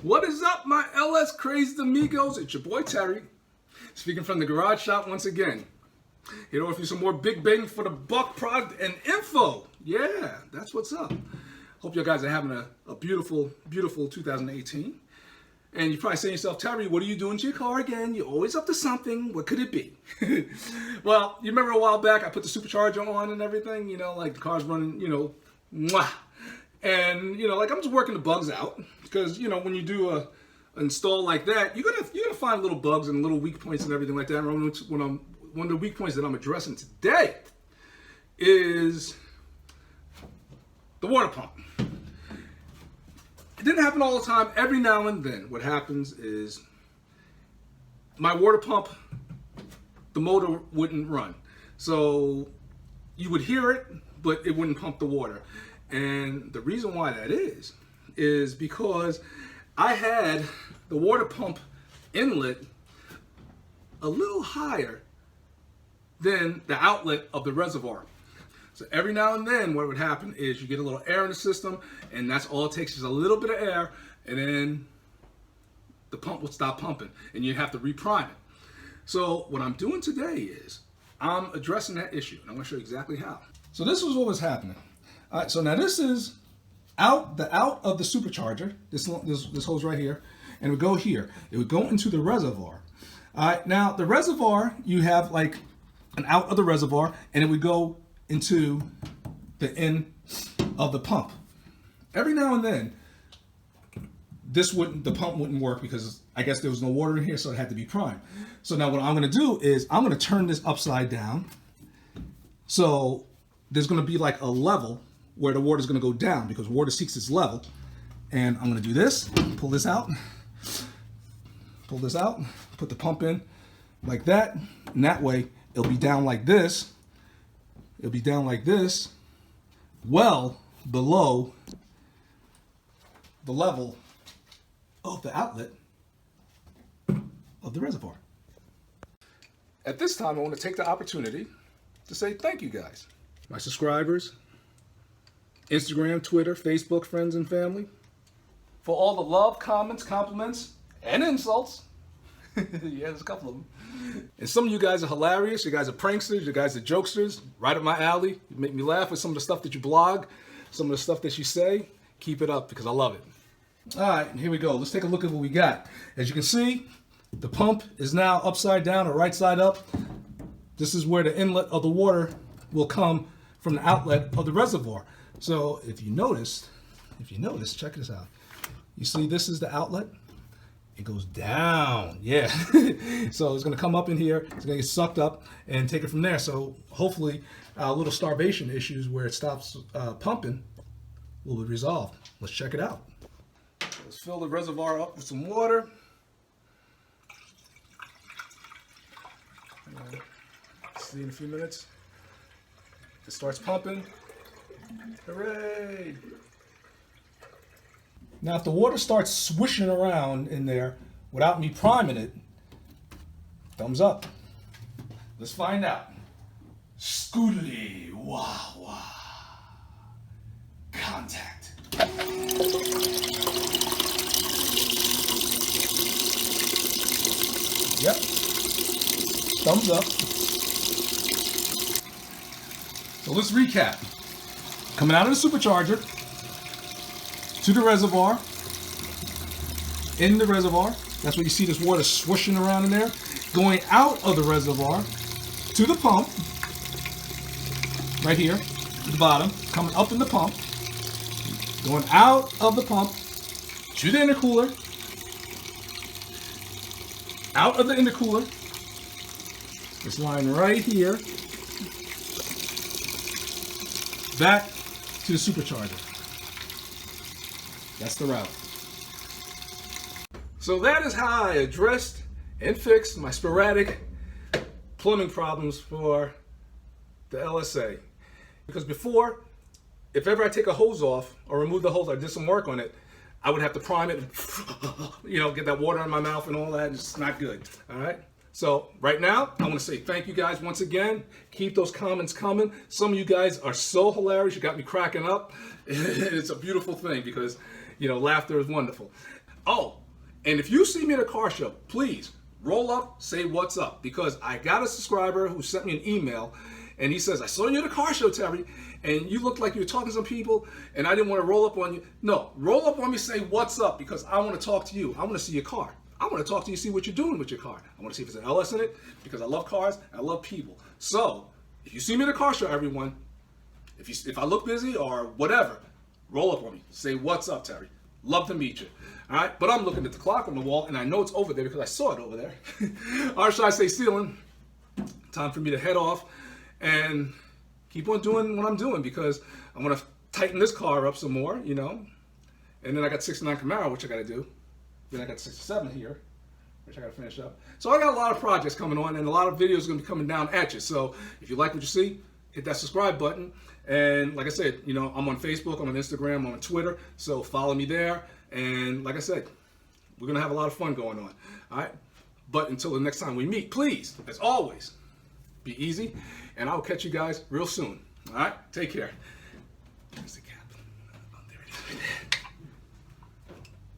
What is up, my LS crazed amigos? It's your boy Terry, speaking from the garage shop once again. Here to offer you some more big bang for the buck product and info. Yeah, that's what's up. Hope you guys are having a beautiful, beautiful 2018. And you're probably saying to yourself, Terry, what are you doing to your car again? You're always up to something. What could it be? Well, you remember a while back I put the supercharger on and everything, you know, like the car's running, you know, mwah. And, you know, like I'm just working the bugs out because, you know, when you do a install like that, you're gonna find little bugs and little weak points and everything like that. One of the weak points that I'm addressing today is the water pump. It didn't happen all the time. Every now and then what happens is my water pump, the motor wouldn't run. So you would hear it, but it wouldn't pump the water. And the reason why that is because I had the water pump inlet a little higher than the outlet of the reservoir. So every now and then what would happen is you get a little air in the system, and that's all it takes is a little bit of air, and then the pump would stop pumping and you'd have to reprime it. So what I'm doing today is I'm addressing that issue, and I'm going to show you exactly how. So this was what was happening. All right, so now this is out of the supercharger. This hose right here, and it would go here. It would go into the reservoir. All right, now the reservoir, you have like an out of the reservoir, and it would go into the end of the pump. Every now and then, the pump wouldn't work because I guess there was no water in here, so it had to be primed. So now what I'm going to do is I'm going to turn this upside down. So there's going to be like a level where the water is going to go down because water seeks its level. And I'm going to do this, pull this out, put the pump in like that, and that way it'll be down like this. It'll be down like this, well below the level of the outlet of the reservoir. At this time, I want to take the opportunity to say thank you guys, my subscribers, Instagram, Twitter, Facebook, friends and family, for all the love, comments, compliments, and insults. Yeah, there's a couple of them. And some of you guys are hilarious. You guys are pranksters. You guys are jokesters. Right up my alley. You make me laugh with some of the stuff that you blog, some of the stuff that you say. Keep it up because I love it. All right, here we go. Let's take a look at what we got. As you can see, the pump is now upside down or right side up. This is where the inlet of the water will come from the outlet of the reservoir. So if you notice, check this out. You see this is the outlet. It goes down, yeah. So it's gonna come up in here, it's gonna get sucked up and take it from there. So hopefully little starvation issues where it stops pumping will be resolved. Let's check it out. Let's fill the reservoir up with some water. See in a few minutes. It starts pumping. Hooray! Now, if the water starts swishing around in there without me priming it, thumbs up. Let's find out. Scootily, wah, wah. Contact. Yep. Thumbs up. So let's recap. Coming out of the supercharger, to the reservoir, in the reservoir, that's where you see this water swishing around in there, going out of the reservoir to the pump, right here, at the bottom, coming up in the pump, going out of the pump to the intercooler, out of the intercooler, this line right here, back to the supercharger. That's the route. So that is how I addressed and fixed my sporadic plumbing problems for the LSA. Because before, if ever I take a hose off or remove the hose, I did some work on it, I would have to prime it and, you know, get that water in my mouth and all that. It's not good. All right. So right now, I want to say thank you guys once again. Keep those comments coming. Some of you guys are so hilarious. You got me cracking up. It's a beautiful thing because, you know, laughter is wonderful. Oh, And if you see me at a car show, please roll up, say what's up, because I got a subscriber who sent me an email, and he says, I saw you at a car show, Terry, and you looked like you were talking to some people, and I didn't want to roll up on you. No, roll up on me, say what's up, because I want to talk to you. I want to see your car. I want to talk to you, see what you're doing with your car. I want to see if there's an LS in it, because I love cars, and I love people. So, if you see me at a car show, everyone, if I look busy or whatever, roll up on me. Say, what's up, Terry? Love to meet you. All right, but I'm looking at the clock on the wall, and I know it's over there because I saw it over there. Or should I say stealing? Time for me to head off and keep on doing what I'm doing, because I'm going to tighten this car up some more, you know. And then I got 69 Camaro, which I got to do. Then I got 67 here, which I got to finish up. So I got a lot of projects coming on, and a lot of videos are going to be coming down at you. So if you like what you see, hit that subscribe button. And like I said, you know, I'm on Facebook, I'm on Instagram, I'm on Twitter. So follow me there. And like I said, we're going to have a lot of fun going on. All right. But until the next time we meet, please, as always, be easy. And I'll catch you guys real soon. All right. Take care.